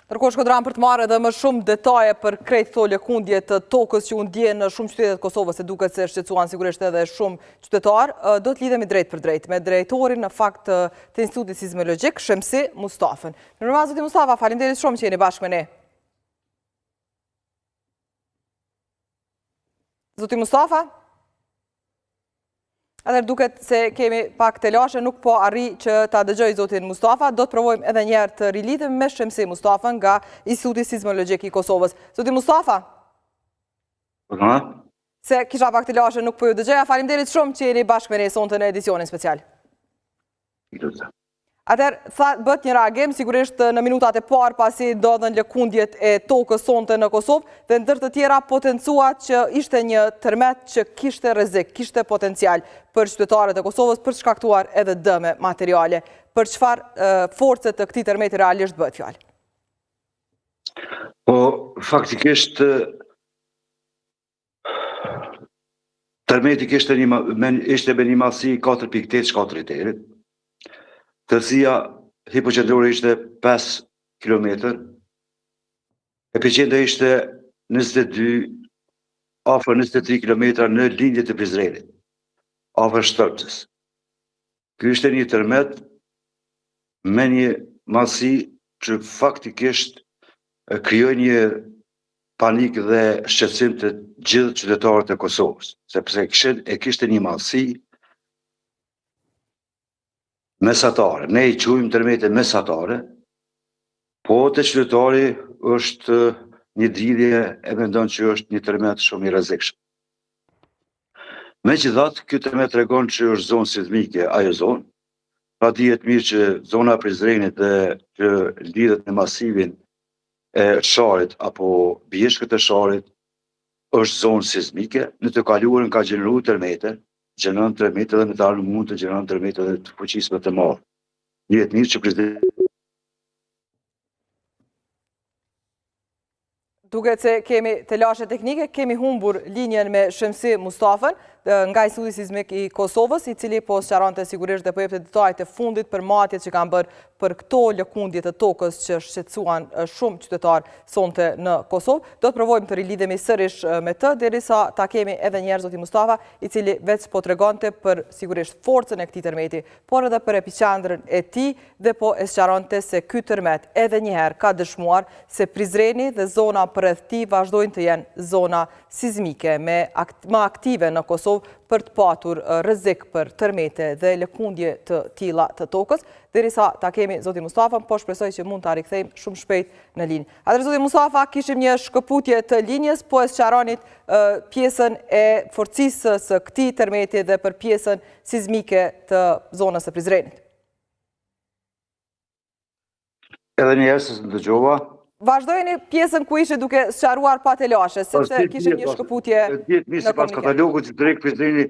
Ndërkohë shkodran për të marrë edhe më shumë detaje për krejt këto lëkundje të tokës që unë dje në shumë qytetet Kosovës, se duket se shqetësuan sigurisht edhe shumë qytetar, do të lidhemi drejt për drejt me drejtorin në fakt të Institutit Sismologjik, Shemsi Mustafën. Mirëmbrëma zoti Mustafa, faleminderit shumë që jeni bashkë me ne. Zoti Mustafa? Atër duket se kemi pak të lashe, nuk po arri që ta dëgjoj zotin Mustafa, do të provojmë edhe njerë të rilidhëm me Shemsi Mustafën nga Instituti Sismologjik i Kosovës. Zotin Mustafa? Se kisha pak të lashe, nuk po ju dëgjoja, faleminderit shumë që jeni bashkë me ne sonte në edicionin special. Atër, bët një reagim, sigurisht në minutat e parë pasi ndodhen lëkundjet e tokës sonte në Kosovë, dhe ndër të tjera potencuat që ishte një tërmet që kishte rrezik, kishte potencial për qytetarët e Kosovës për shkaktuar edhe dëme materiale. Për çfarë forcët të këtij tërmeti realisht bëhet fjalë? Po, faktikisht tërmeti ishte me një mallësi 4.8 shkatëriterit. Tërësia hipoqendrore ishte 5 km, epicentri ishte 22, afër 23 km në lindje të Prizrenit, afër Shtrpcës. Ky ishte një tërmet me një mallësi që faktikisht krijoi një panik dhe shqetësim të gjithë qytetarët e Kosovës, sepse kishte një mallësi mesatare. Ne i quajmë tërmete mesatare, po të qytetari është një dridhje e mendon që është një tërmet shumë i rrezikshëm. Megjithatë, ky tërmet tregon që është zonë sismike ajo zonë. Pra dihet mirë që zona e Prizrenit dhe që lidhet me masivin e Sharit apo bjeshkët e Sharit është zonë sismike. Në të kaluarën ka gjeneruar tërmete, gjeneron tërmete dhe në të ardhmen mund të gjeneron tërmete dhe të fuqishme të madhe. Dihet mirë që Prizreni Duket se kemi të lashe teknike, kemi humbur linjen me Shemsi Mustafën nga Instituti Sismik i Kosovës, i cili po sqaronte sigurisht dhe po jepte detajet e fundit për matjet që kanë bërë për këto lëkundje të tokës që shqetësuan shumë qytetar sonte në Kosovë. Do të provojmë të rilidhemi sërish me të, derisa ta kemi edhe njerë zoti Mustafa, i cili veç po tregonte për sigurisht forcën e këtij tërmeti, por edhe për epicendrën e tij dhe po e sqaronte se ky tërmet edhe një herë ka dëshmuar se Prizreni dhe zona përreth tij vazhdojnë të jenë zona sismike më aktive në Kosovë për të patur rrezik për tërmete dhe lëkundje të tilla të tokës, derisa ta kemi zoti Mustafën, po shpresoj që mund ta rikthejmë shumë shpejt në linjë. Atëherë zoti Mustafa, kishim një shkëputje të linjës, po e sqaronit pjesën e forcisë së këtij tërmeti dhe për pjesën sismike të zonës së Prizrenit. Edhe një herë se dëgjova. Vazhdojeni pjesën ku ishe duke sqaruar pa të lashe, sepse kishim një shkëputje në komunikacion. Sipas katalogut që drejt Prizreni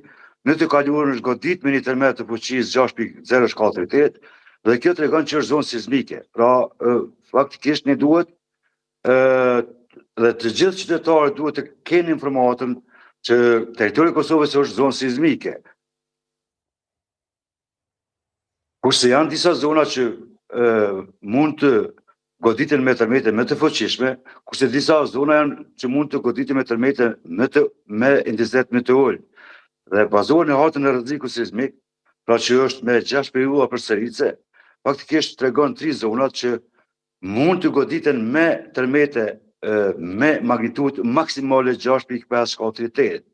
në të kaluarën është godit me një tërmet të fuqisë 6.048 dhe kjo tregon që është zonë sismike. Pra, faktikisht ne duhet dhe të gjithë qytetarët duhet të kenë informatën që territori i Kosovës është zonë sismike. Kurse janë disa zona që mund të goditen me tërmete më të fuqishme, kurse disa zona janë që mund të goditen me tërmete me intensitet më të ulët. Dhe bazuar në hartën e rrezikut sismik, pra që është me 6 periudha përsëritse, faktikisht tregon 3 zonat që mund të goditen me tërmete me magnitudë maksimale 6.5 shkatëriterit.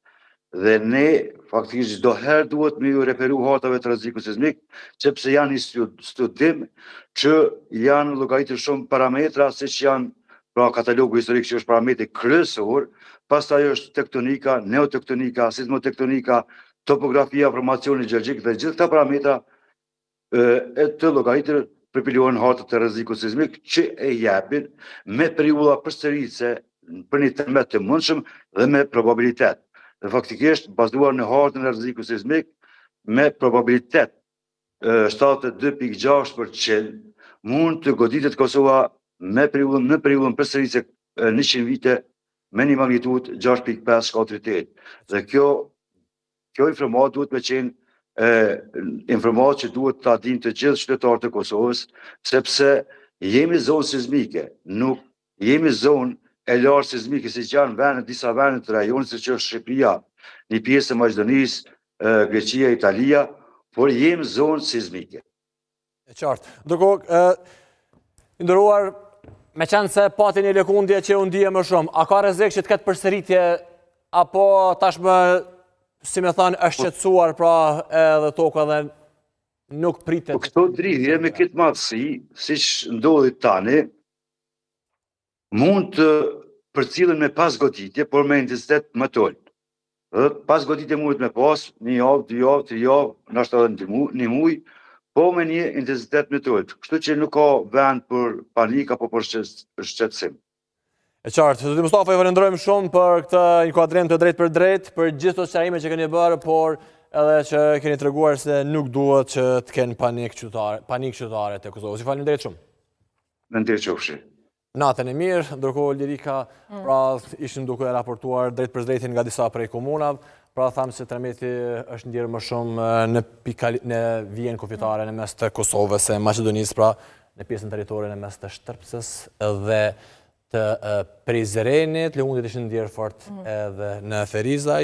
Dhe ne faktikisht çdo herë duhet me ju referu hartave të rrezikut sismik, sepse janë një studim që janë llogaritur shumë parametra, siç janë pra katalogu historik që është parametri kryesor, pastaj është tektonika, neotektonika, sismotektonika, topografia, formacioni gjeologjik dhe gjithë këta parametra e të llogaritur përpilohen hartët e rrezikut sismik që e japin me periudha përsëritse për një tërmet të mundshëm dhe me probabilitet. Dhe faktikisht bazuar në hartën e rrezikut sismik me probabilitet 72.6% mund të goditet Kosova në periudhën përsëritse 100 vite me një magnitudë 6.5 shkatëriterit. Dhe kjo informat duhet me qenë informat që duhet ta dinë të gjithë qytetarët e Kosovës, sepse Jemi zonë sismike, nuk jemi zonë e lartë sismike, si që janë vende, disa vende të rajonit, si që është Shqipëria, një pjesë e Maqedonisë, Greqia, Italia, por jemi zonë sismike. E qartë. Ndërkohë, ndëruar, me qenë se pati një lëkundje që unë dije më shumë, a ka rrezik që të ketë përsëritje, apo tashmë, si me thënë, është qetësuar pra edhe toka dhe nuk pritet? Këto dridhje me këtë madhësi, si që ndodhi tani, mund të përcillen me pas goditje, por me intensitet më të ulët. Pas goditje mundet me pas një javë, 2 javë, 3 javë, ndoshta edhe një muj, po me një intensitet më të ulët. Kështu që nuk ka vend për panik apo për shqetësim. E qartë, Zoti Mustafa, ju falenderojmë shumë për këtë inkuadrim të drejtë për drejtë, për gjithë të sqarime që keni bërë, por edhe që keni treguar se nuk duhet që të kenë panik qytetarët e Kosovës. Ju falenderoj shumë. Faleminderit qofshi. Natën e mirë, ndërkohë Lirika, pra ishim duke raportuar drejt për drejtin nga disa prej komunave, pra thamë se Tremeti është ndjerë më shumë në vijën kufitare në mes të Kosovës e Maqedonisë, pra në pjesën territore në mes të Shtrpsës dhe të Prizrenit, lëkundjet ishin ndjerë fort edhe në Ferizaj.